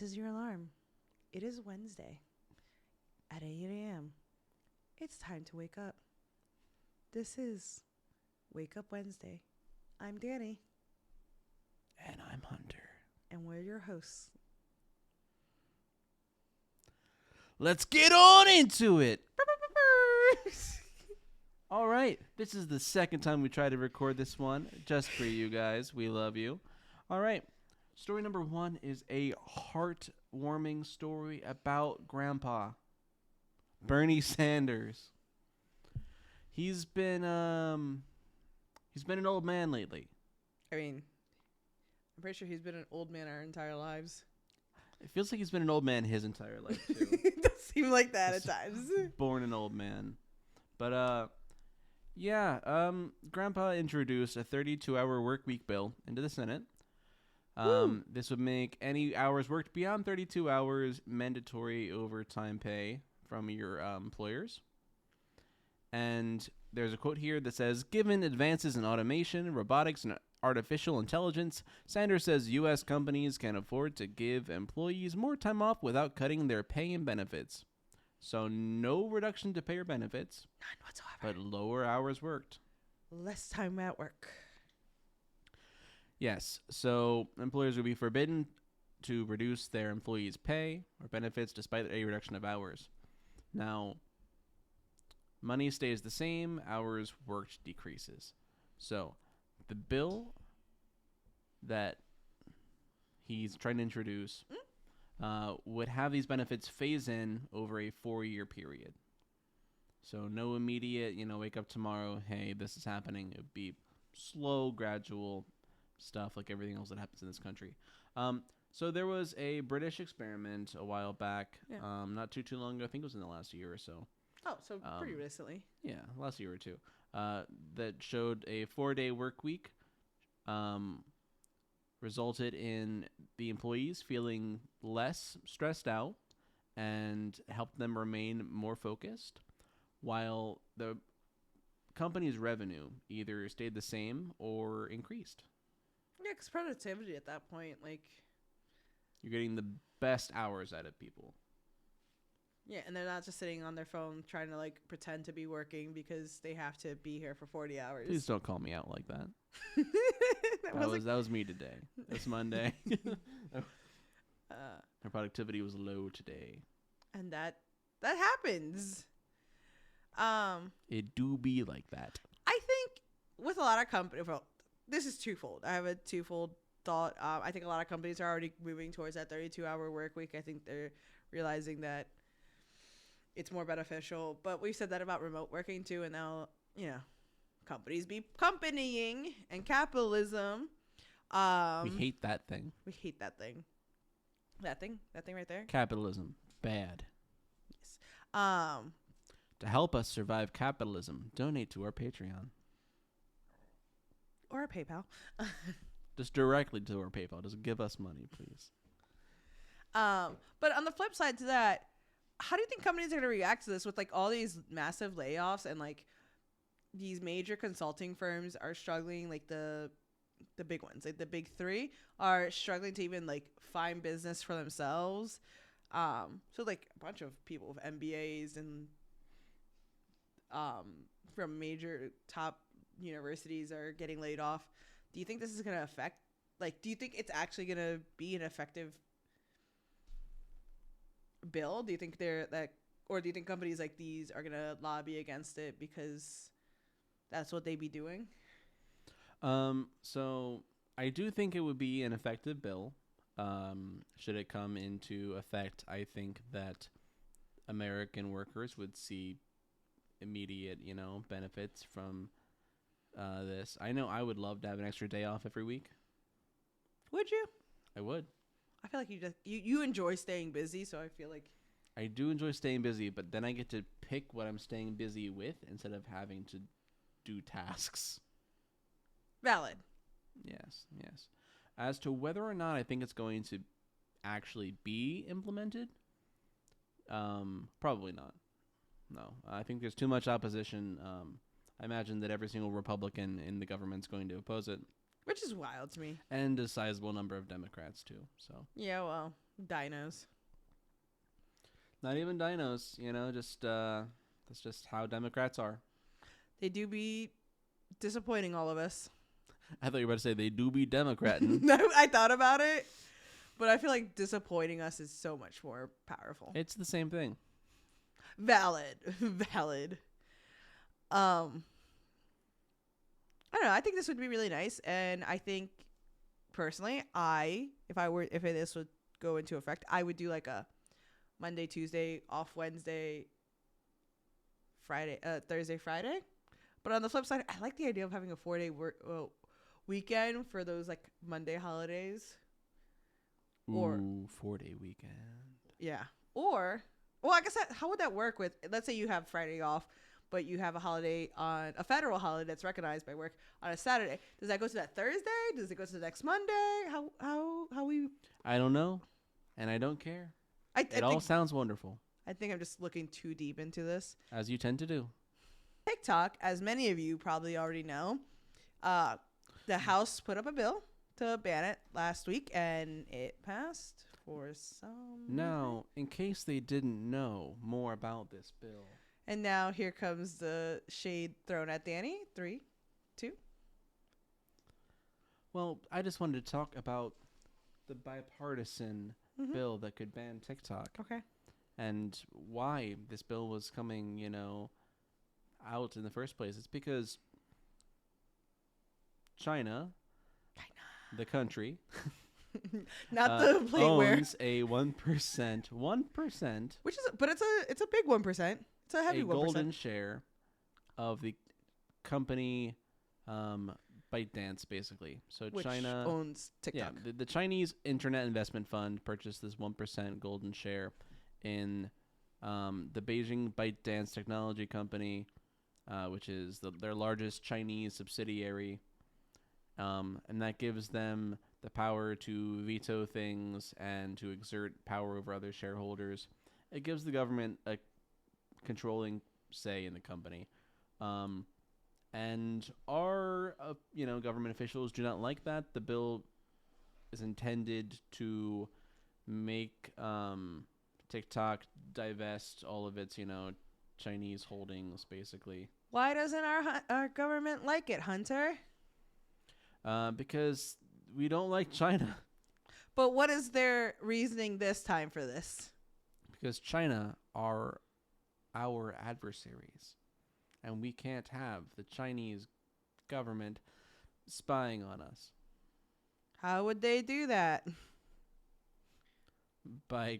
This is your alarm. It is Wednesday at 8 a.m. It's time to wake up. This is Wake Up Wednesday. I'm Danny. And I'm Hunter. And we're your hosts. Let's get on into it. All right. This is the second time we try to record this one just for you guys. We love you. All right. Story number 1 is a heartwarming story about Grandpa Bernie Sanders. He's been an old man lately. I mean, I'm pretty sure he's been an old man our entire lives. It feels like he's been an old man his entire life too. It does seem like that at times. Born an old man. But Grandpa introduced a 32-hour work week bill into the Senate. This would make any hours worked beyond 32 hours mandatory overtime pay from your employers. And there's a quote here that says, given advances in automation, robotics, and artificial intelligence, Sanders says U.S. companies can afford to give employees more time off without cutting their pay and benefits. So no reduction to pay or benefits. None whatsoever. But lower hours worked. Less time at work. Yes. So employers will be forbidden to reduce their employees' pay or benefits despite a reduction of hours. Now, money stays the same. Hours worked decreases. So the bill that he's trying to introduce would have these benefits phase in over a 4-year period. So no immediate, wake up tomorrow, hey, this is happening. It would be slow, gradual stuff like everything else that happens in this country. So there was a British experiment a while back, not too long ago. I think it was in the last year or so. Oh, so pretty recently. Yeah, last year or two. That showed a 4-day work week resulted in the employees feeling less stressed out and helped them remain more focused, while the company's revenue either stayed the same or increased. Yeah, because productivity at that point, you're getting the best hours out of people. Yeah, and they're not just sitting on their phone trying to, pretend to be working because they have to be here for 40 hours. Please don't call me out like that. That was me today. It's Monday. Her productivity was low today. And that happens. It do be like that. I think with a lot of companies, well, this is twofold. I have a twofold thought. I think a lot of companies are already moving towards that 32-hour work week. I think they're realizing that it's more beneficial. But we've said that about remote working too, and now, companies be companying and capitalism. We hate that thing. We hate that thing. That thing right there. Capitalism, bad. Yes. To help us survive capitalism, donate to our Patreon. Or a PayPal. Just directly to our PayPal. Just give us money, please. But on the flip side to that, how do you think companies are going to react to this with all these massive layoffs and these major consulting firms are struggling, the big ones, the big three are struggling to even find business for themselves. So a bunch of people with MBAs and from major top universities are getting laid off. Do you think this is going to affect, do you think it's actually going to be an effective bill? Do you think or do you think companies like these are going to lobby against it because that's what they be doing? So I do think it would be an effective bill. Should it come into effect, I think that American workers would see immediate, benefits from this. I know I would love to have an extra day off every week. Would you? I would. I feel like you enjoy staying busy, so I feel like I do enjoy staying busy, but then I get to pick what I'm staying busy with instead of having to do tasks. Valid. Yes. As to whether or not I think it's going to actually be implemented, probably not. No, I think there's too much opposition. I imagine that every single Republican in the government's going to oppose it. Which is wild to me. And a sizable number of Democrats too. So Yeah, well, dinos. not even dinos, just that's just how Democrats are. They do be disappointing all of us. I thought you were about to say they do be Democratin'. No, I thought about it, but I feel like disappointing us is so much more powerful. It's the same thing. Valid. Valid. I don't know. I think this would be really nice, and I think personally, if this would go into effect, I would do like a Monday, Tuesday, off Wednesday, Friday, Thursday, Friday. But on the flip side, I like the idea of having a 4-day weekend for those like Monday holidays. Or 4-day weekend. Yeah. Or, well, I guess how would that work with, let's say you have Friday off, but you have a holiday on a federal holiday that's recognized by work on a Saturday. Does that go to that Thursday? Does it go to the next Monday? How we? I don't know, and I don't care. It all sounds wonderful. I think I'm just looking too deep into this. As you tend to do. TikTok, as many of you probably already know, the House put up a bill to ban it last week, and it passed for some Now, in case they didn't know more about this bill. And now here comes the shade thrown at Danny. 3, 2. Well, I just wanted to talk about the bipartisan bill that could ban TikTok. Okay. And why this bill was coming, out in the first place. It's because China, the country, not the plateware, owns a 1%, which is, but it's a big 1%. It's a heavy 1%. Golden share of the company ByteDance, basically. So which China owns TikTok. Yeah, the Chinese Internet Investment Fund purchased this 1% golden share in the Beijing ByteDance technology company, which is their largest Chinese subsidiary. And that gives them the power to veto things and to exert power over other shareholders. It gives the government a controlling say in the company. And our, government officials do not like that. The bill is intended to make TikTok divest all of its, Chinese holdings, basically. Why doesn't our government like it, Hunter? Because we don't like China. But what is their reasoning this time for this? Because China are our adversaries. And we can't have the Chinese government spying on us. How would they do that? By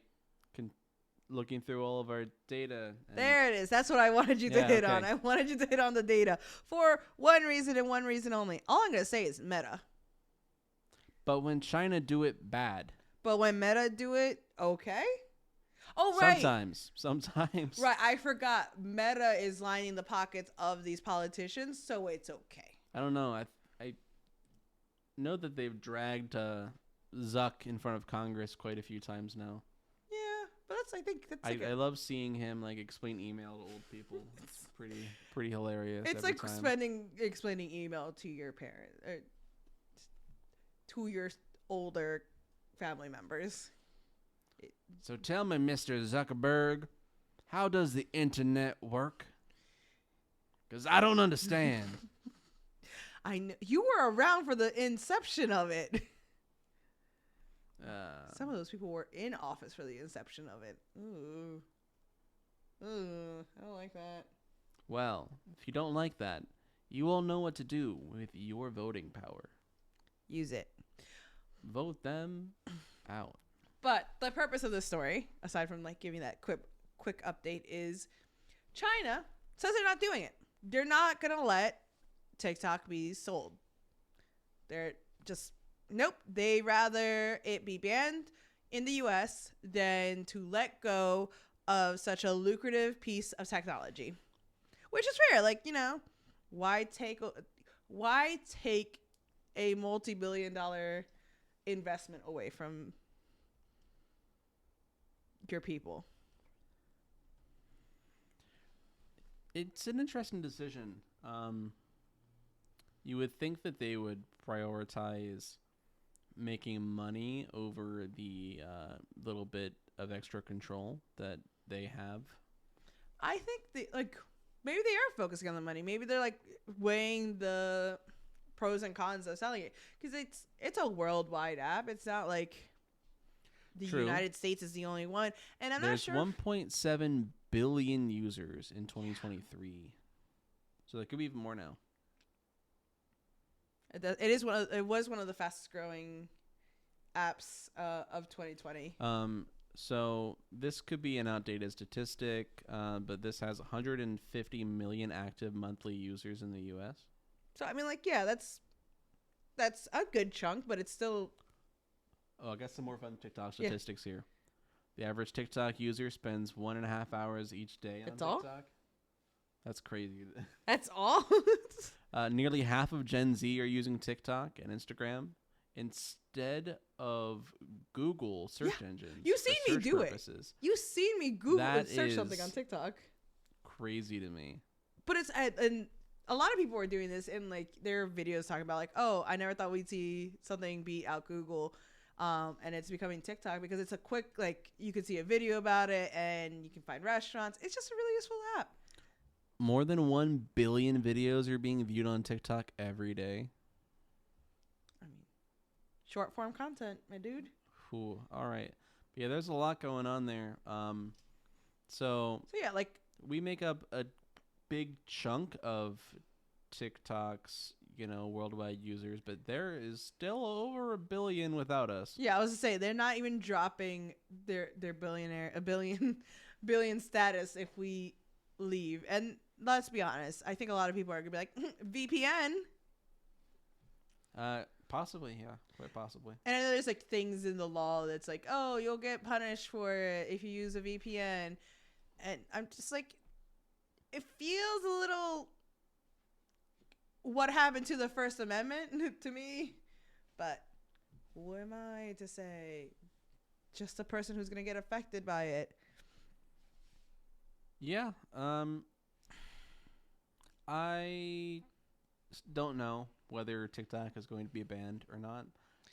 looking through all of our data. There it is. That's what I wanted you to hit on. I wanted you to hit on the data for one reason and one reason only. All I'm going to say is Meta. But when China do it, bad. But when Meta do it, okay? Oh, right. Sometimes. Right. I forgot. Meta is lining the pockets of these politicians, so it's okay. I don't know. I know that they've dragged Zuck in front of Congress quite a few times now. Yeah, but I love seeing him explain email to old people. It's pretty hilarious. It's like explaining email to your parent or to your older family members. So tell me, Mr. Zuckerberg, how does the internet work? Because I don't understand. I know you were around for the inception of it. Some of those people were in office for the inception of it. Ooh, I don't like that. Well, if you don't like that, you all know what to do with your voting power. Use it. Vote them out. But the purpose of this story, aside from giving that quick update, is China says they're not doing it. They're not gonna let TikTok be sold. They're just nope. They rather it be banned in the U.S. than to let go of such a lucrative piece of technology, which is fair. Why take a multi-billion-dollar investment away from your people? It's an interesting decision. You would think that they would prioritize making money over the little bit of extra control that they have. I think they like maybe they are focusing on the money. Maybe they're like weighing the pros and cons of selling it because it's a worldwide app. It's not like the True. United States is the only one. And I'm There's not sure. 1.7 billion users in 2023, so there could be even more now. It was one of the fastest growing apps of 2020. So this could be an outdated statistic, but this has 150 million active monthly users in the U.S. So I mean, like, yeah, that's a good chunk, but it's still. Oh, I got some more fun TikTok statistics here. The average TikTok user spends 1.5 hours each day on TikTok. All? That's crazy. That's all. Nearly half of Gen Z are using TikTok and Instagram instead of Google search engines. You've seen me do purposes. it. You've seen me Google and search something on TikTok. Crazy to me. But it's and a lot of people are doing this in like their videos talking about like, oh, I never thought we'd see something beat out Google. And it's becoming TikTok because it's a quick, like, you can see a video about it and you can find restaurants. It's just a really useful app. More than 1 billion videos are being viewed on TikTok every day. I mean, short form content, my dude. Ooh, all right. Yeah, there's a lot going on there. So yeah, like we make up a big chunk of TikTok's, worldwide users, but there is still over 1 billion without us. Yeah, I was to say they're not even dropping their billion status if we leave. And let's be honest, I think a lot of people are gonna be like VPN. Possibly, yeah, quite possibly. And I know there's like things in the law that's like, oh, you'll get punished for it if you use a VPN. And I'm just like, it feels a little what happened to the First Amendment to me, but who am I to say? Just a person who's gonna get affected by it. Yeah. I don't know whether TikTok is going to be banned or not.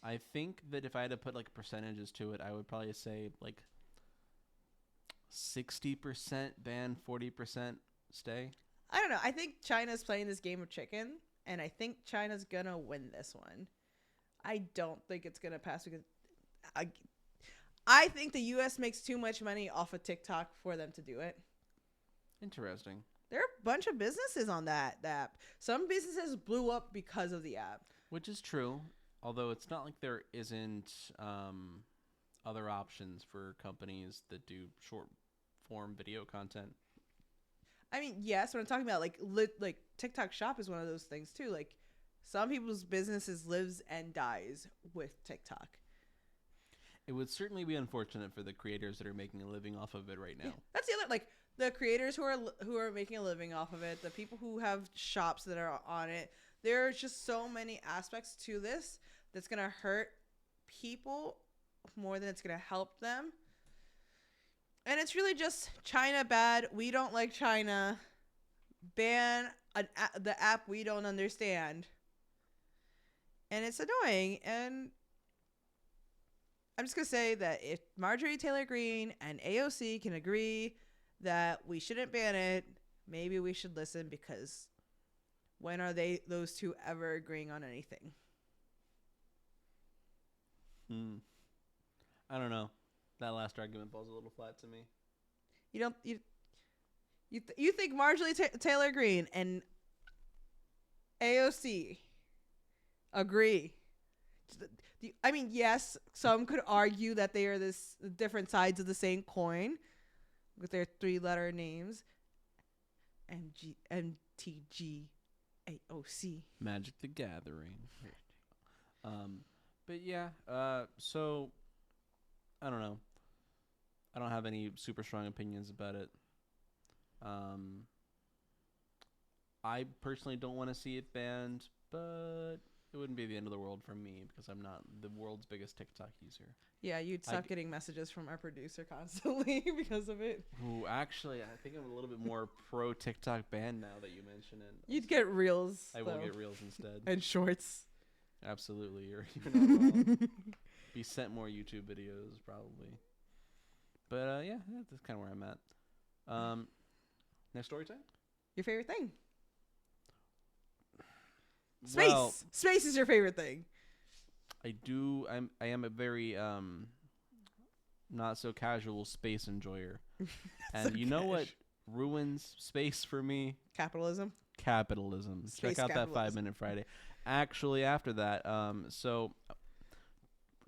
I think that if I had to put like percentages to it, I would probably say like 60% ban, 40% stay. I don't know. I think China's playing this game of chicken, and I think China's gonna win this one. I don't think it's gonna pass because I think the U.S. makes too much money off of TikTok for them to do it. Interesting. There are a bunch of businesses on that app. Some businesses blew up because of the app. Which is true, although it's not like there isn't other options for companies that do short form video content. I mean, yes, what I'm talking about, like TikTok Shop is one of those things too. Like, some people's businesses lives and dies with TikTok. It would certainly be unfortunate for the creators that are making a living off of it right now. Yeah, that's the other, like, the creators who are making a living off of it, the people who have shops that are on it. There's just so many aspects to this that's gonna hurt people more than it's gonna help them. And it's really just China bad. We don't like China. Ban the app we don't understand. And it's annoying. And I'm just going to say that if Marjorie Taylor Greene and AOC can agree that we shouldn't ban it, maybe we should listen, because when are those two ever agreeing on anything? I don't know. That last argument falls a little flat to me. You think Marjorie Taylor Greene and AOC agree? I mean, yes, some could argue that they are this different sides of the same coin with their 3-letter names. MTG AOC. Magic the Gathering. But yeah, so I don't know. I don't have any super strong opinions about it. I personally don't want to see it banned, but it wouldn't be the end of the world for me because I'm not the world's biggest TikTok user. Yeah, you'd stop getting messages from our producer constantly because of it. Ooh, actually, I think I'm a little bit more pro TikTok ban now that you mention it. You'd get reels. I will get reels instead. And shorts. Absolutely, you're not wrong. Be sent more YouTube videos probably. But yeah, that's kind of where I'm at. Next story time. Your favorite thing? Space. Well, space is your favorite thing. I am a very not so casual space enjoyer. And you know what ruins space for me? Capitalism. Space Check out that 5 Minute Friday. Actually, after that, so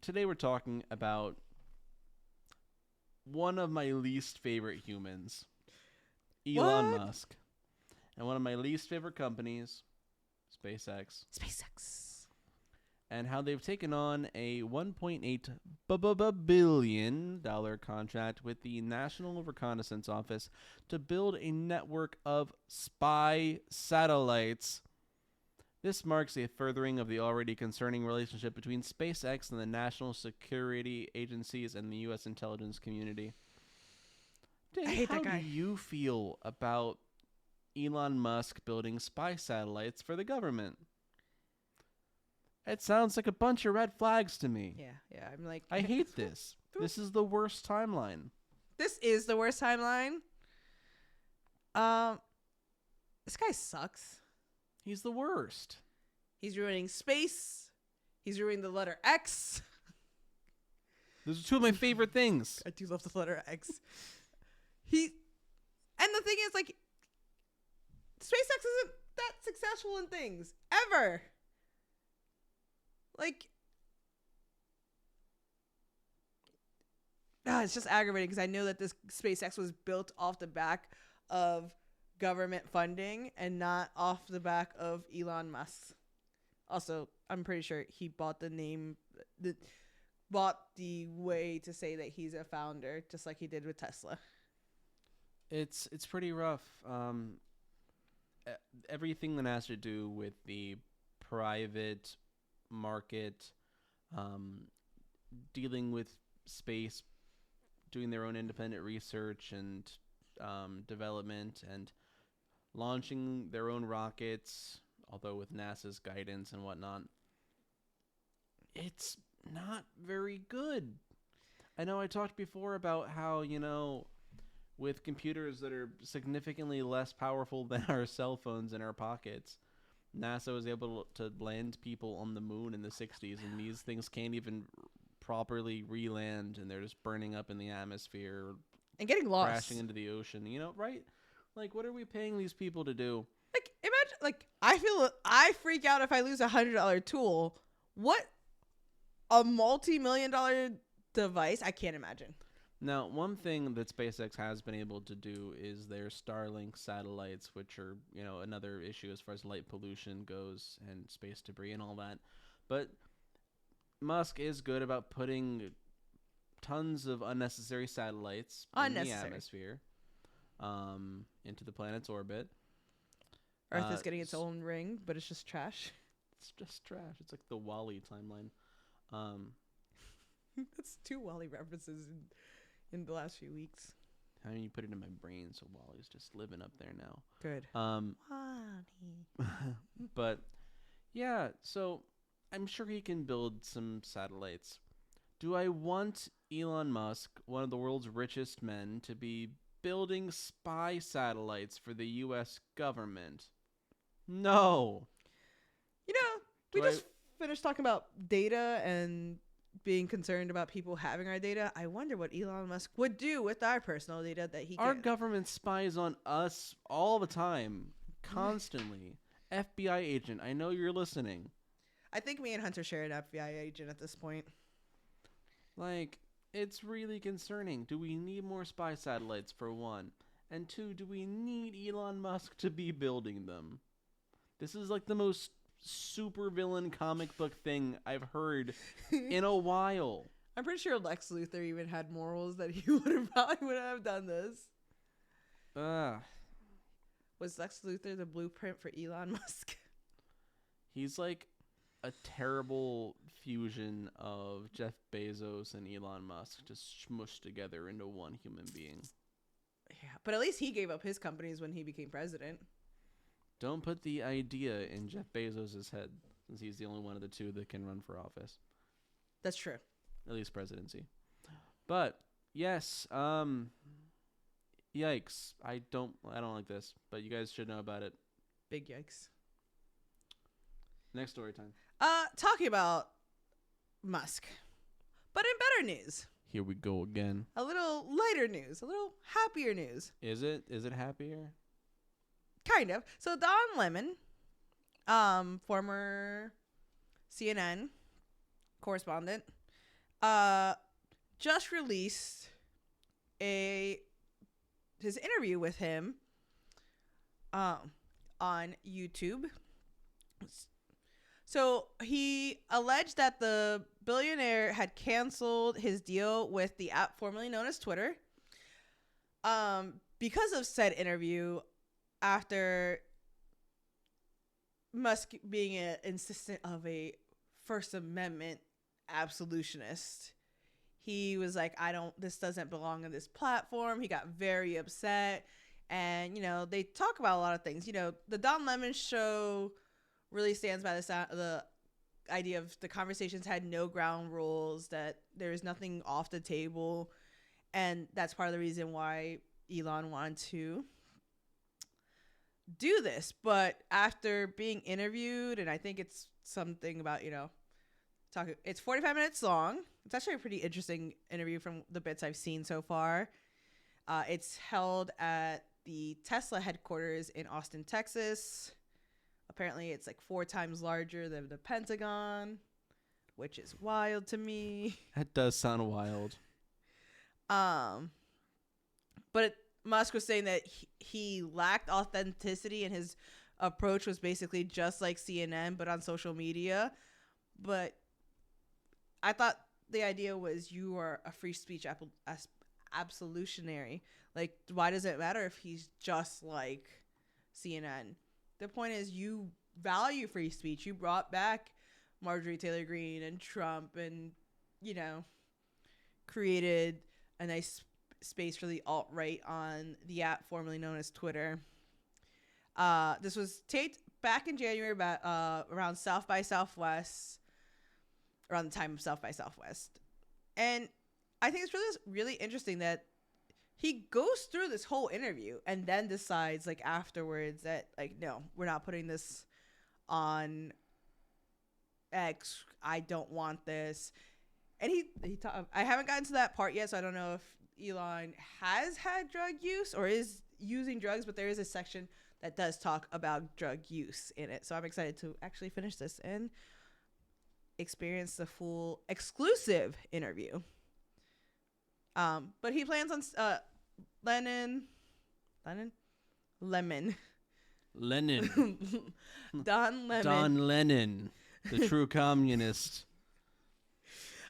today we're talking about one of my least favorite humans, Elon Musk, and one of my least favorite companies, SpaceX. And how they've taken on a $1.8 billion contract with the National Reconnaissance Office to build a network of spy satellites. This marks a furthering of the already concerning relationship between SpaceX and the national security agencies and the U.S. intelligence community. Dave, I hate that guy. How do you feel about Elon Musk building spy satellites for the government? It sounds like a bunch of red flags to me. Yeah. I'm like, I hate this. This is the worst timeline. This is the worst timeline. This guy sucks. He's the worst. He's ruining space. He's ruining the letter X. Those are two of my favorite things. I do love the letter X. And the thing is, like, SpaceX isn't that successful in things ever. Like, it's just aggravating because I know that this SpaceX was built off the back of government funding and not off the back of Elon Musk. Also, I'm pretty sure he bought bought the way to say that he's a founder, just like he did with Tesla. It's pretty rough. Everything that has to do with the private market, dealing with space, doing their own independent research and development, and launching their own rockets, although with NASA's guidance and whatnot. It's not very good. I know I talked before about how, with computers that are significantly less powerful than our cell phones in our pockets, NASA was able to land people on the moon in the 60s, and these things can't even properly re-land, and they're just burning up in the atmosphere and getting lost, crashing into the ocean. Right? Like, what are we paying these people to do? Like, imagine, I freak out if I lose $100 tool. What a multi-million-dollar device? I can't imagine. Now, one thing that SpaceX has been able to do is their Starlink satellites, which are, another issue as far as light pollution goes and space debris and all that. But Musk is good about putting tons of unnecessary satellites in the atmosphere, into the planet's orbit. Earth is getting its own ring, but it's just trash. It's just trash. It's like the WALL-E timeline. That's 2 WALL-E references in the last few weeks. I mean, you put it in my brain, so WALL-E's just living up there now. Good. WALL-E. But yeah, so I'm sure he can build some satellites. Do I want Elon Musk, one of the world's richest men, to be building spy satellites for the U.S. government? No. We just finished talking about data and being concerned about people having our data. I wonder what Elon Musk would do with our personal data that he Our government spies on us all the time, constantly. FBI agent, I know you're listening. I think me and Hunter share an FBI agent at this point. Like, it's really concerning. Do we need more spy satellites, for one? And two, do we need Elon Musk to be building them? This is like the most supervillain comic book thing I've heard in a while. I'm pretty sure Lex Luthor even had morals that he wouldn't have done this. Was Lex Luthor the blueprint for Elon Musk? He's like a terrible fusion of Jeff Bezos and Elon Musk just smushed together into one human being. Yeah, but at least he gave up his companies when he became president. Don't put the idea in Jeff Bezos' head, since he's the only one of the two that can run for office. That's true. At least presidency. But yes, yikes. I don't like this, but you guys should know about it. Big yikes. Next story time. Talking about Musk, but in better news. Here we go again. A little lighter news, a little happier news. Is it happier? Kind of. So Don Lemon, former CNN correspondent, just released his interview with him on YouTube. So he alleged that the billionaire had canceled his deal with the app formerly known as Twitter because of said interview, after Musk being an insistent of a First Amendment absolutionist. He was like, this doesn't belong on this platform. He got very upset. And, they talk about a lot of things. The Don Lemon show really stands by the idea of the conversations had no ground rules, that there's nothing off the table. And that's part of the reason why Elon wanted to do this. But after being interviewed, and I think it's something about, it's 45 minutes long. It's actually a pretty interesting interview from the bits I've seen so far. It's held at the Tesla headquarters in Austin, Texas. Apparently, it's like 4 times larger than the Pentagon, which is wild to me. That does sound wild. But Musk was saying that he lacked authenticity, and his approach was basically just like CNN, but on social media. But I thought the idea was you are a free speech absolutionary. Like, why does it matter if he's just like CNN? The point is, you value free speech. You brought back Marjorie Taylor Greene and Trump, and created a nice space for the alt-right on the app formerly known as Twitter. This was taped back in January, around South by Southwest, around the time of South by Southwest. And I think it's really, really interesting that he goes through this whole interview and then decides, like, afterwards that, like, no, we're not putting this on X. I don't want this. And I haven't gotten to that part yet, so I don't know if Elon has had drug use or is using drugs, but there is a section that does talk about drug use in it. So I'm excited to actually finish this and experience the full exclusive interview. But he plans on Lemon. Don Lemon. Don Lennon, the true communist.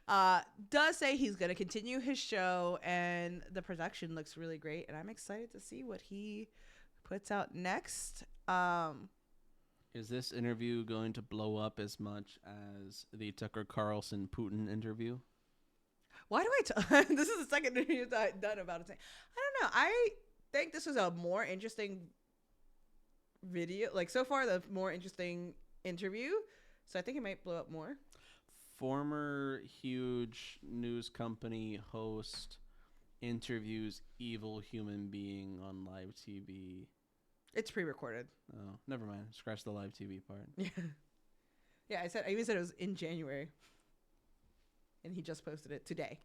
Does say he's going to continue his show, and the production looks really great, and I'm excited to see what he puts out next. Is this interview going to blow up as much as the Tucker Carlson Putin interview? Why do this is the second interview that I've done about it. I don't know. I think this was a more interesting video. Like, so far, the more interesting interview. So I think it might blow up more. Former huge news company host interviews evil human being on live TV. It's pre-recorded. Oh, never mind. Scratch the live TV part. Yeah. Yeah, I even said it was in January. And he just posted it today.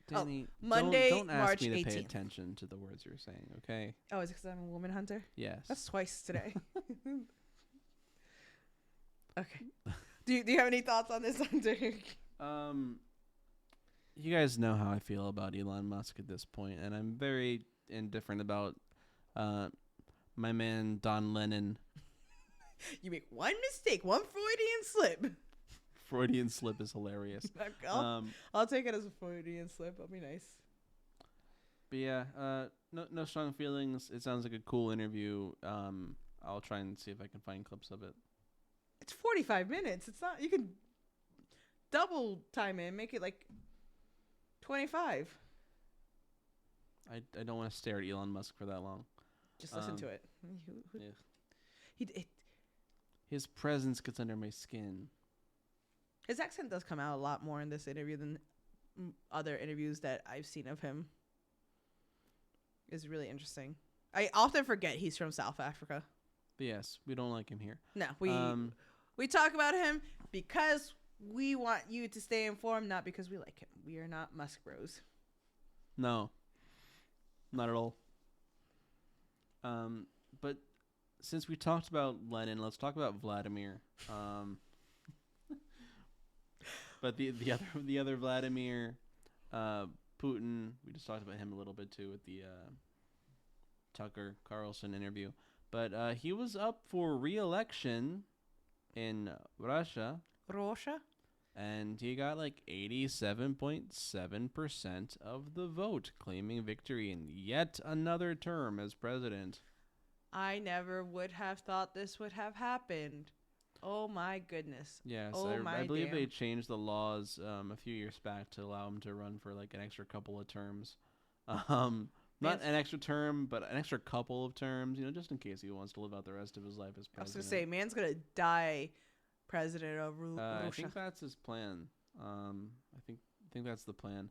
Danny, Monday, don't ask March me to 18th. pay attention to the words you're saying, okay? Oh, is it because I'm a woman hunter? Yes. That's twice today. Okay. Do you have any thoughts on this, Hunter? You guys know how I feel about Elon Musk at this point, and I'm very indifferent about my man Don Lennon. You make one mistake, one Freudian slip. Freudian slip is hilarious. I'll take it as a Freudian slip. I'll be nice. But yeah, no strong feelings. It sounds like a cool interview. I'll try and see if I can find clips of it. It's 45 minutes. It's not. You can double time it and make it like 25. I don't want to stare at Elon Musk for that long. Just listen to it. Yeah. He His presence gets under my skin. His accent does come out a lot more in this interview than other interviews that I've seen of him. It's really interesting. I often forget he's from South Africa. But yes, we don't like him here. No, we talk about him because we want you to stay informed, not because we like him. We are not Musk Bros. No, not at all. But since we talked about Lenin, let's talk about Vladimir. But the other Vladimir, Putin, we just talked about him a little bit too with the Tucker Carlson interview. But he was up for re-election in Russia. And he got like 87.7% of the vote, claiming victory in yet another term as president. I never would have thought this would have happened. Oh my goodness. Yes, oh I believe they changed the laws a few years back to allow him to run for like an extra couple of terms. Not an extra term, but an extra couple of terms, just in case he wants to live out the rest of his life as president. I was going to say, man's going to die president of Russia. I think that's his plan. I think that's the plan.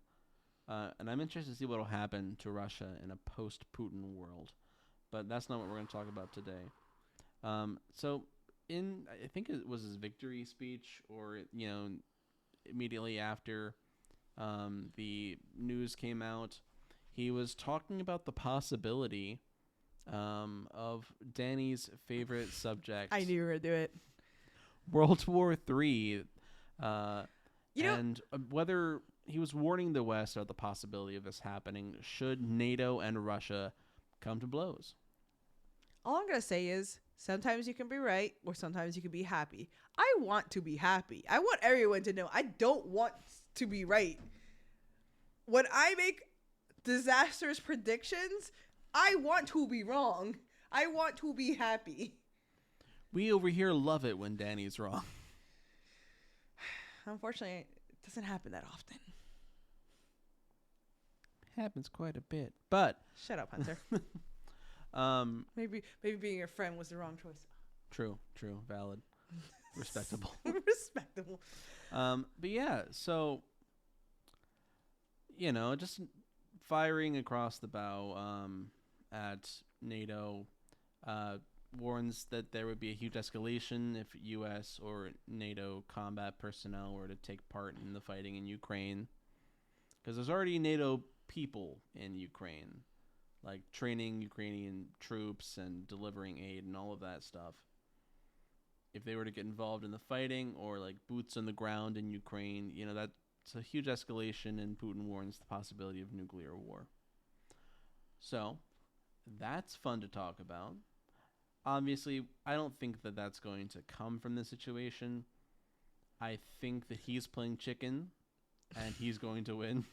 And I'm interested to see what will happen to Russia in a post-Putin world. But that's not what we're going to talk about today. So I think it was his victory speech or, immediately after the news came out, he was talking about the possibility of Danny's favorite subject. I knew you were going to do it. World War III. And whether he was warning the West about the possibility of this happening should NATO and Russia come to blows. All I'm going to say is sometimes you can be right or sometimes you can be happy. I want to be happy. I want everyone to know I don't want to be right. When I make disastrous predictions, I want to be wrong. I want to be happy. We over here love it when Danny's wrong. Unfortunately, it doesn't happen that often. Happens quite a bit, but shut up, Hunter. Maybe being your friend was the wrong choice. True, valid, respectable, respectable. But yeah, so just firing across the bow at NATO warns that there would be a huge escalation if U.S. or NATO combat personnel were to take part in the fighting in Ukraine, because there's already NATO people in Ukraine, like training Ukrainian troops and delivering aid and all of that stuff. If they were to get involved in the fighting or like boots on the ground in Ukraine, that's a huge escalation, and Putin warns the possibility of nuclear war. So that's fun to talk about. Obviously, I don't think that that's going to come from this situation. I think that he's playing chicken, and he's going to win.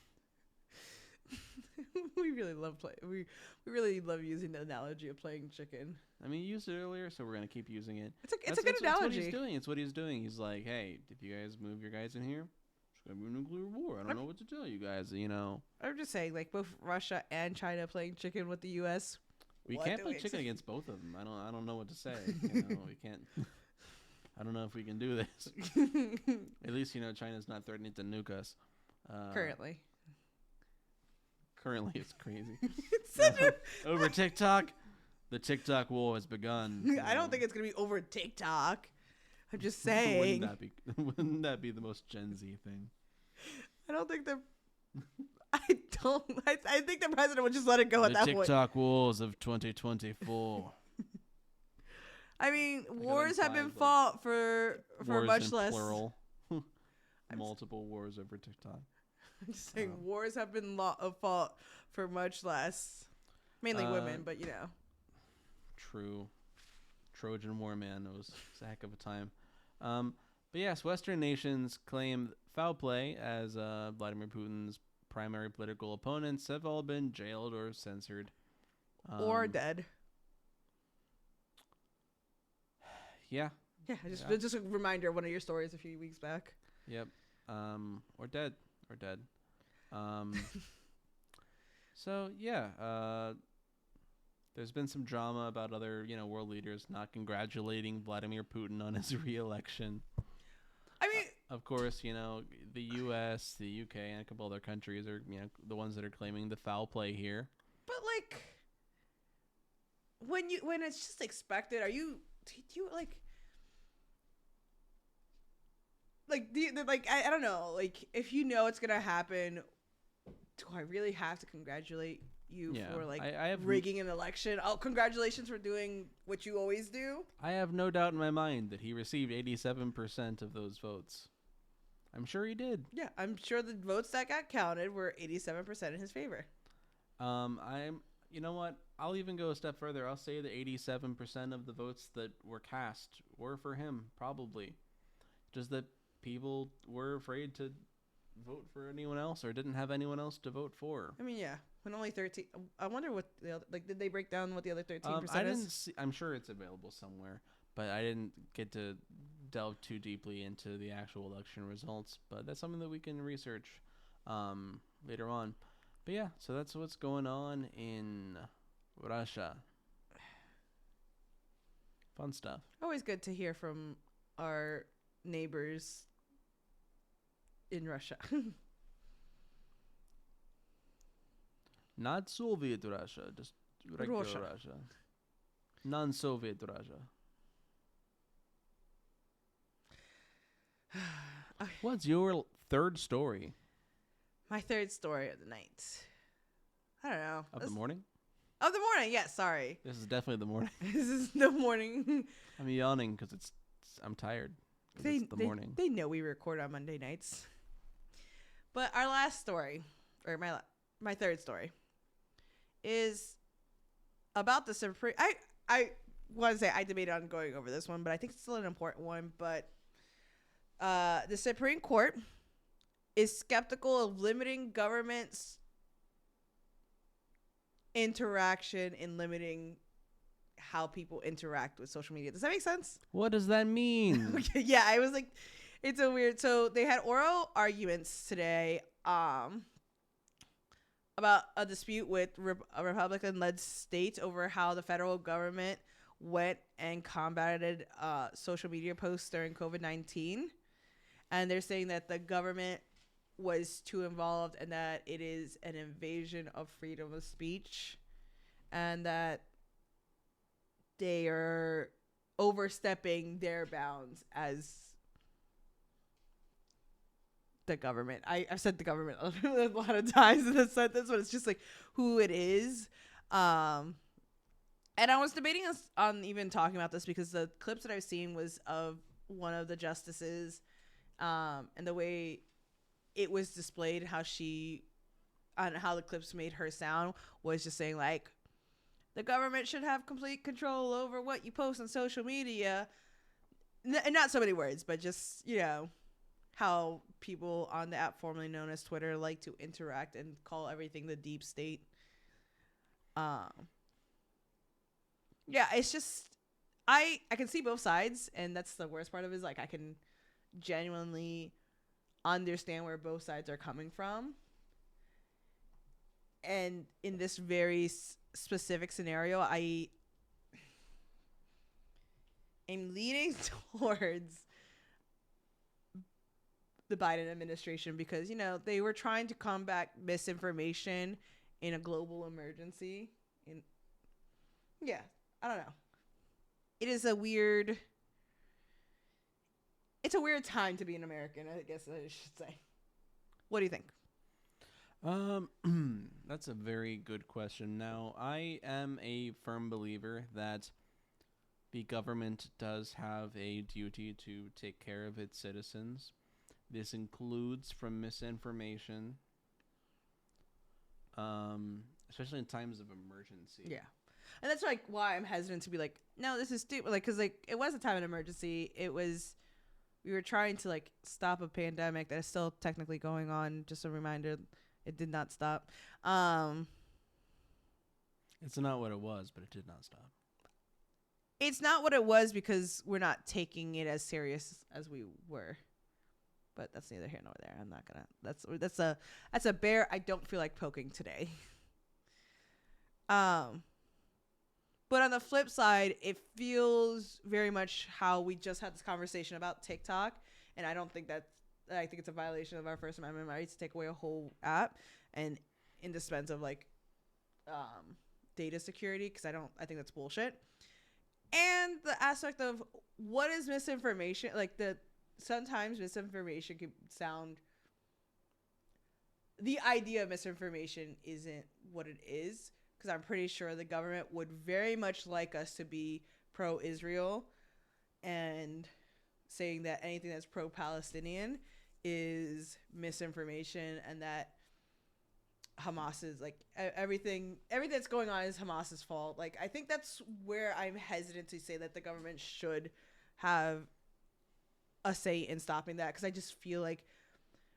We really love we really love using the analogy of playing chicken. I mean, you used it earlier, so we're gonna keep using it. It's a good analogy. It's what he's doing. He's like, hey, if you guys move your guys in here, it's gonna be a nuclear war. I don't know what to tell you guys. I'm just saying, like both Russia and China playing chicken with the U.S. We can't play chicken against both of them. I don't know what to say. We can't. I don't know if we can do this. At least China's not threatening to nuke us. Currently, it's crazy. Over TikTok, the TikTok war has begun. I don't think it's gonna be over TikTok. I'm just saying. Wouldn't that be the most Gen Z thing? I don't think I think the president would just let it go at that point. The TikTok wars of 2024. I mean, wars have been fought for much less. Plural. Multiple wars over TikTok. I'm just saying, wars have been fought for much less. Mainly women, but True. Trojan War, man. It was a heck of a time. But yes, Western nations claim foul play as Vladimir Putin's primary political opponents have all been jailed or censored. Or dead. Yeah. Yeah, just a reminder of one of your stories a few weeks back. Yep. Or dead. Um, so yeah, there's been some drama about other, world leaders not congratulating Vladimir Putin on his re-election. I mean, of course, the U.S., the U.K., and a couple other countries are, the ones that are claiming the foul play here. but like, when it's just expected, do you I don't know, like, if it's gonna happen, do I really have to congratulate you for I have rigging an election? Oh, congratulations for doing what you always do. I have no doubt in my mind that he received 87% of those votes. I'm sure he did. Yeah, I'm sure the votes that got counted were 87% in his favor. You know what? I'll even go a step further. I'll say that 87% of the votes that were cast were for him, probably. Just that people were afraid to vote for anyone else or didn't have anyone else to vote for. I mean, yeah, when only 13. I wonder what the other, did they break down what the other 13% is? I'm sure it's available somewhere, but I didn't get to delve too deeply into the actual election results. But that's something that we can research later on. But yeah, so that's what's going on in Russia. Fun stuff. Always good to hear from our neighbors in Russia. Not Soviet Russia, just regular Russia. Non-Soviet Russia. Okay. What's your third story? My third story of the night. I don't know. Of the morning? Of the morning, yes, sorry. This is definitely the morning. This is the morning. I'm yawning because I'm tired. It's the morning. They know we record on Monday nights. But our last story, or my third story, is about the Supreme. I want to say I debated on going over this one, but I think it's still an important one. But the Supreme Court is skeptical of limiting government's interaction in limiting how people interact with social media. Does that make sense? What does that mean? Okay, yeah, I was like, it's a weird. So they had oral arguments today about a dispute with a Republican-led state over how the federal government went and combated social media posts during COVID-19. And they're saying that the government was too involved and that it is an invasion of freedom of speech and that they are overstepping their bounds as the government. I've said the government a lot of times in this sentence, but it's just like who it is. And I was debating on even talking about this because the clips that I've seen was of one of the justices and the way it was displayed, how the clips made her sound was just saying like, the government should have complete control over what you post on social media. And not so many words, but just, how people on the app formerly known as Twitter like to interact and call everything the deep state. Yeah, it's just, I can see both sides, and that's the worst part of it is like I can genuinely understand where both sides are coming from. And in this very specific scenario, I am leaning towards the Biden administration because, they were trying to combat misinformation in a global emergency. I don't know. It's a weird time to be an American, I guess I should say. What do you think? That's a very good question. Now, I am a firm believer that the government does have a duty to take care of its citizens. This includes from misinformation, especially in times of emergency. Yeah. And that's like why I'm hesitant to be like, no, this is stupid. Like, cause like it was a time of emergency. We were trying to like stop a pandemic that is still technically going on. Just a reminder, it did not stop. It's not what it was, but it did not stop. It's not what it was because we're not taking it as serious as we were. But that's neither here nor there. I'm not gonna. That's a bear I don't feel like poking today. But on the flip side, it feels very much how we just had this conversation about TikTok, and I don't think that's. I think it's a violation of our First Amendment rights to take away a whole app and in dispense of like data security, because I think that's bullshit. And the aspect of what is misinformation, like sometimes misinformation can sound, the idea of misinformation isn't what it is, because I'm pretty sure the government would very much like us to be pro-Israel and saying that anything that's pro-Palestinian is misinformation, and that Hamas is like everything that's going on is Hamas's fault. Like, I think that's where I'm hesitant to say that the government should have a say in stopping that, because I just feel like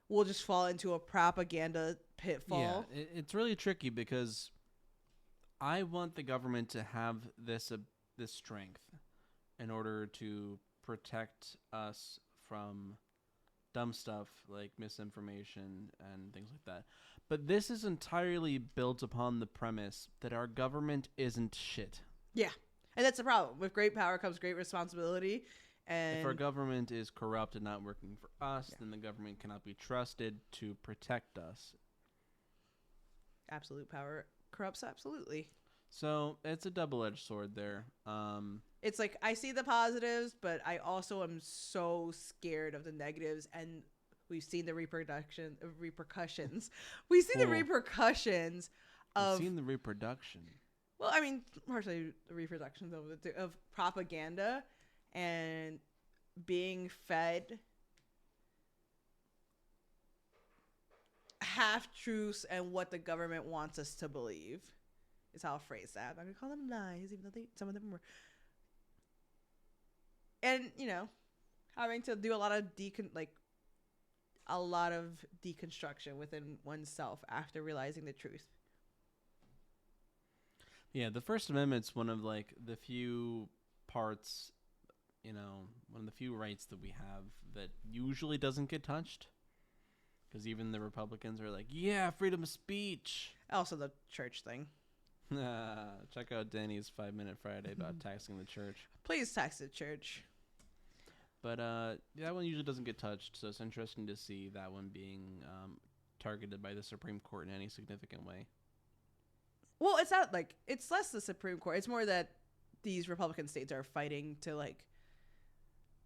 we'll just fall into a propaganda pitfall. Yeah, it's really tricky because I want the government to have this strength in order to protect us from dumb stuff like misinformation and things like that. But this is entirely built upon the premise that our government isn't shit. Yeah. And that's the problem. With great power comes great responsibility. And if our government is corrupt and not working for us, then the government cannot be trusted to protect us. Absolute power corrupts absolutely. So it's a double-edged sword there. It's like, I see the positives, but I also am so scared of the negatives, and we've seen the repercussions. We've seen the repercussions of... We've seen the reproduction. Well, I mean, partially the reproductions of propaganda and being fed half-truths and what the government wants us to believe. Is how I'll phrase that. I'm not going to call them lies, even though some of them were... And, having to do a lot of deconstruction within oneself after realizing the truth. Yeah, the First Amendment's one of the few parts, one of the few rights that we have that usually doesn't get touched. Because even the Republicans are like, yeah, freedom of speech. Also the church thing. Check out Danny's 5-Minute Friday about taxing the church. Please tax the church. But that one usually doesn't get touched, so it's interesting to see that one being targeted by the Supreme Court in any significant way. Well, it's not it's less the Supreme Court. It's more that these Republican states are fighting to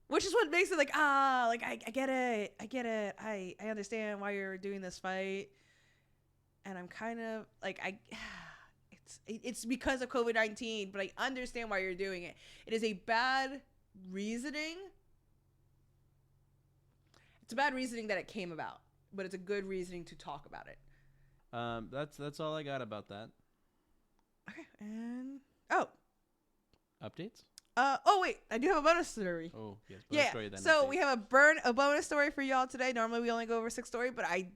which is what makes it I get it. I understand why you're doing this fight. And I'm kind of it's because of COVID-19, but I understand why you're doing it. It is a bad reasoning. It's a bad reasoning that it came about, but it's a good reasoning to talk about it. That's all I got about that. Okay, and updates. Wait, I do have a bonus story. Oh yes, yeah. Story, then so update. We have a bonus story for y'all today. Normally we only go over 6 stories, but I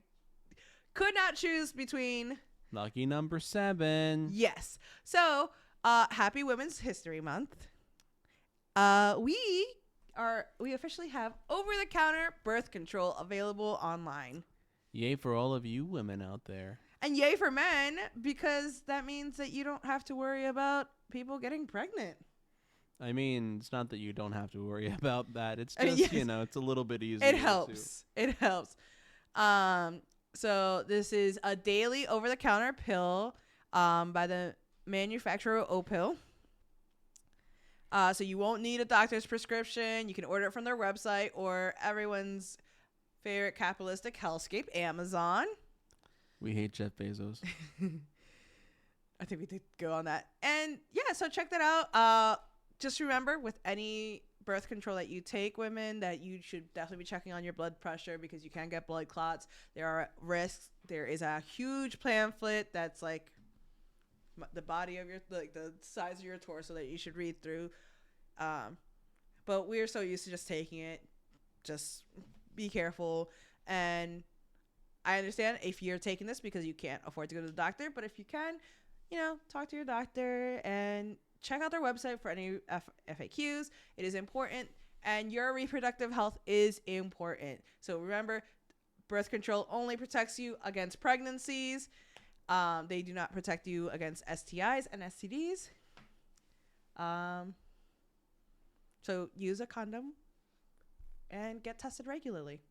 could not choose between. Lucky number 7. Yes. So, happy Women's History Month. We officially have over-the-counter birth control available online. Yay for all of you women out there. And yay for men, because that means that you don't have to worry about people getting pregnant. I mean, it's not that you don't have to worry about that. It's just, yes. It's a little bit easier. It helps. It helps. So this is a daily over-the-counter pill by the manufacturer Opill. So you won't need a doctor's prescription. You can order it from their website or everyone's favorite capitalistic hellscape, Amazon. We hate Jeff Bezos. I think we did go on that. And yeah, so check that out. Just remember, with any birth control that you take, women, that you should definitely be checking on your blood pressure, because you can get blood clots. There are risks. There is a huge pamphlet that's the body of the size of your torso that you should read through. But we're so used to just taking it. Just be careful. And I understand if you're taking this because you can't afford to go to the doctor, but if you can, talk to your doctor and check out their website for any FAQs. It is important, and your reproductive health is important. So remember, birth control only protects you against pregnancies. They do not protect you against STIs and STDs. So use a condom and get tested regularly.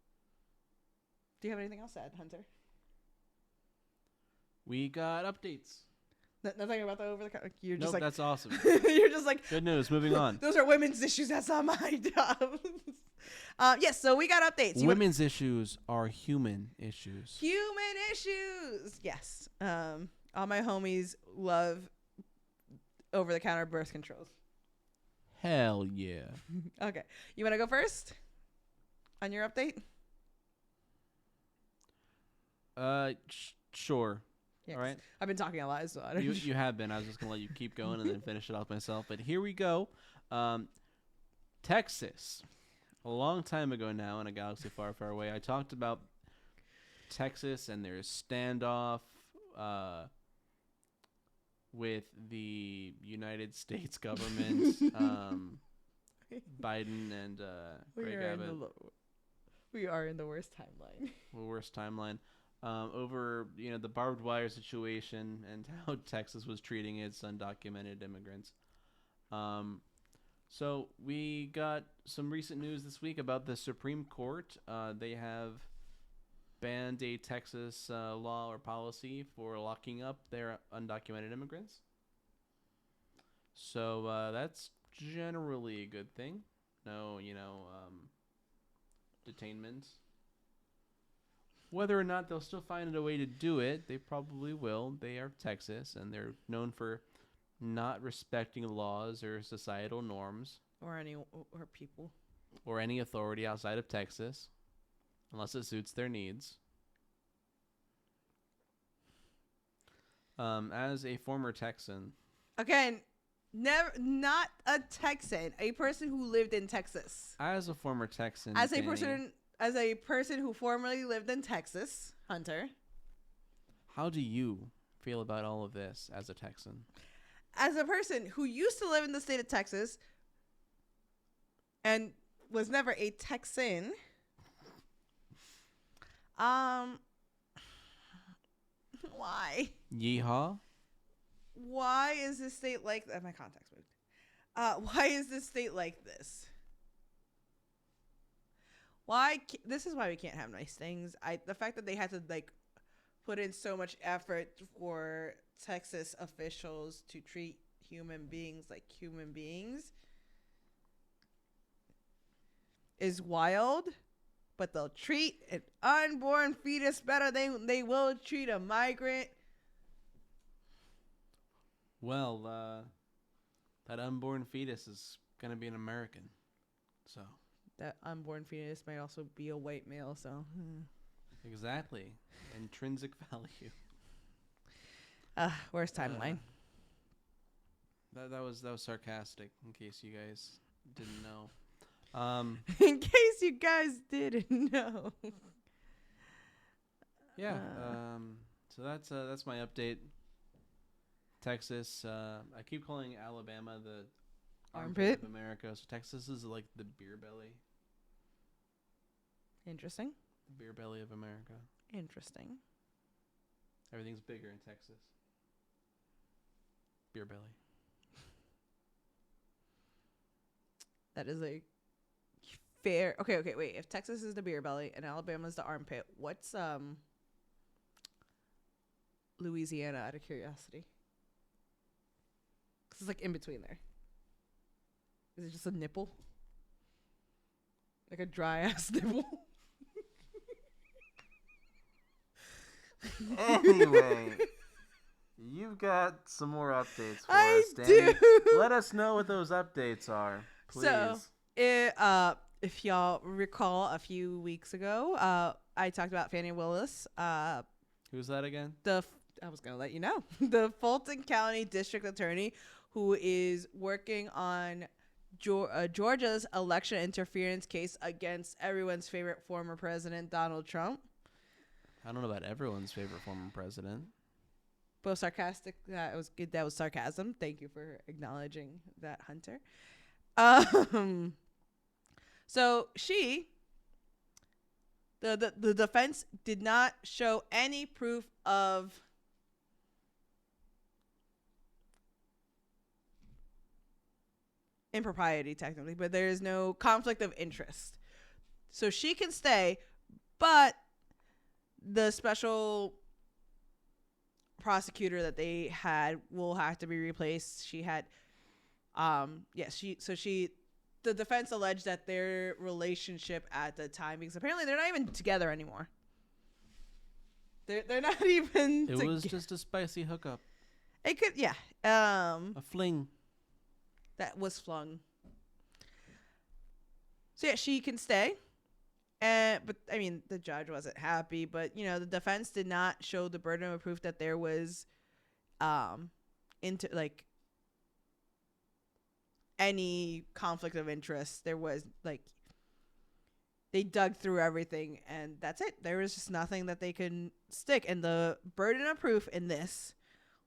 Do you have anything else to add, Hunter? We got updates. Nothing about the over the counter. You're just Nope, like that's awesome. you're just like Good news. Moving on. Those are women's issues. That's not my job. Yes. So we got updates. Women's issues are human issues. Human issues. Yes. All my homies love over the counter birth controls. Hell yeah. Okay. You want to go first on your update? Sure. Yeah, all right. I've been talking a lot, so I don't. You have been. I was just gonna let you keep going and then finish it off myself. But here we go. Texas. A long time ago now, in a galaxy far, far away, I talked about Texas and their standoff with the United States government, Biden and Greg Abbott. We are in the worst timeline. The worst timeline. Over the barbed wire situation and how Texas was treating its undocumented immigrants. So we got some recent news this week about the Supreme Court. They have banned a Texas law or policy for locking up their undocumented immigrants. So that's generally a good thing. No, detainment. Whether or not they'll still find a way to do it, they probably will. They are Texas, and they're known for not respecting laws or societal norms. Or people. Or any authority outside of Texas, unless it suits their needs. As a former Texan. Again, not a Texan. A person who lived in Texas. As a former Texan. As a person who formerly lived in Texas, Hunter. How do you feel about all of this as a Texan? As a person who used to live in the state of Texas and was never a Texan, why? Yeehaw. Why is this state like that? My contacts moved. Why is this state like this? This is why we can't have nice things. The fact that they had to put in so much effort for Texas officials to treat human beings like human beings is wild. But they'll treat an unborn fetus better than they will treat a migrant. Well, that unborn fetus is gonna be an American, so. That unborn fetus might also be a white male, so. Exactly. Intrinsic value. Worst timeline. That was sarcastic, in case you guys didn't know. In case you guys didn't know. Yeah. So that's my update. Texas. I keep calling Alabama the armpit of America. So Texas is like the beer belly. Interesting. The beer belly of America. Interesting. Everything's bigger in Texas. Beer belly. That is a fair. Okay, wait. If Texas is the beer belly and Alabama's the armpit, what's Louisiana, out of curiosity? Because it's like in between there. Is it just a nipple? Like a dry ass nipple? Anyway, you've got some more updates for us, Danny. Do. Let us know what those updates are, please. So, if y'all recall, a few weeks ago, I talked about Fannie Willis. Who's that again? I was gonna let you know. The Fulton County District Attorney, who is working on Georgia's election interference case against everyone's favorite former president, Donald Trump. I don't know about everyone's favorite former president. both sarcastic. That was good. That was sarcasm. Thank you for acknowledging that, Hunter. Um, so the defense did not show any proof of impropriety technically, but there is no conflict of interest. So she can stay, but the special prosecutor that they had will have to be replaced. She had the defense alleged that their relationship at the time, because apparently they're not even together anymore. They're not even It was just a spicy hookup. It could, yeah. A fling. That was flung. So yeah, she can stay. But I mean, the judge wasn't happy, but you know, the defense did not show the burden of proof that there was into like any conflict of interest. There was like they dug through everything and that's it. There was just nothing that they could stick, and the burden of proof in this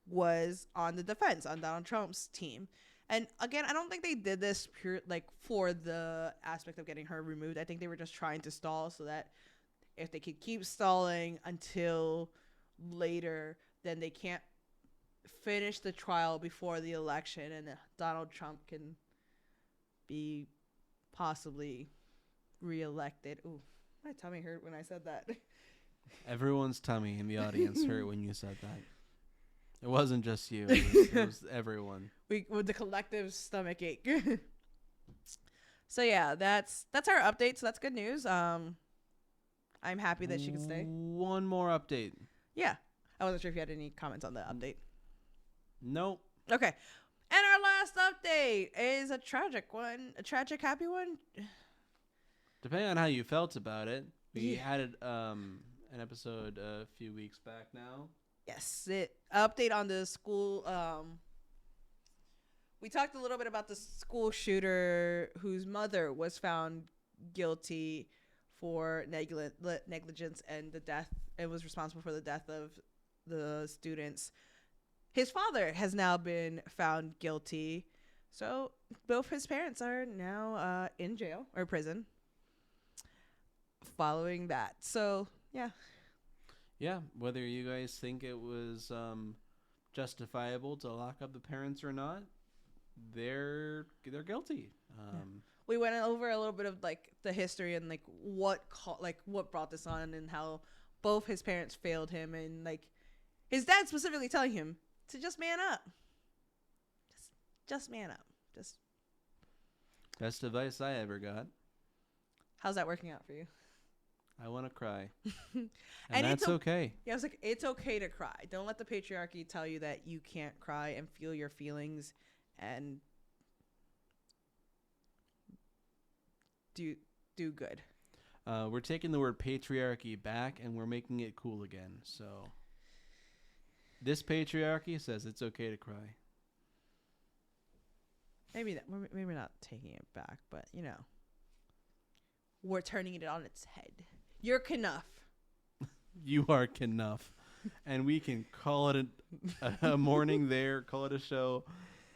was on the defense, on Donald Trump's team. And again, I don't think they did this pure like for the aspect of getting her removed. I think they were just trying to stall so that if they could keep stalling until later, then they can't finish the trial before the election, and Donald Trump can be possibly reelected. Ooh, my tummy hurt when I said that. Everyone's tummy in the audience hurt when you said that. It wasn't just you. It was everyone. With the collective stomach ache. So yeah, that's our update. So that's good news. I'm happy that she can stay. One more update. Yeah, I wasn't sure if you had any comments on the update. Nope. Okay, and our last update is a tragic one, a tragic happy one. Depending on how you felt about it, we had it, an episode a few weeks back now. Yes, update on the school. We talked a little bit about the school shooter whose mother was found guilty for negligence and the death. It was responsible for the death of the students. His father has now been found guilty, so both his parents are now in jail or prison. Following that, so yeah. Yeah, whether you guys think it was justifiable to lock up the parents or not, they're guilty. We went over a little bit of like the history and like what brought this on, and how both his parents failed him, and like his dad specifically telling him to just man up. Just man up. Just best advice I ever got. How's that working out for you? I want to cry. And that's okay. Yeah, I was like, it's okay to cry. Don't let the patriarchy tell you that you can't cry and feel your feelings and do good. We're taking the word patriarchy back and we're making it cool again. So this patriarchy says it's okay to cry. Maybe we're not taking it back, but you know, we're turning it on its head. You're Knuff. You are Knuff. And we can call it a morning there, call it a show.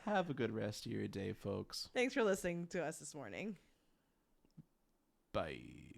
Have a good rest of your day, folks. Thanks for listening to us this morning. Bye.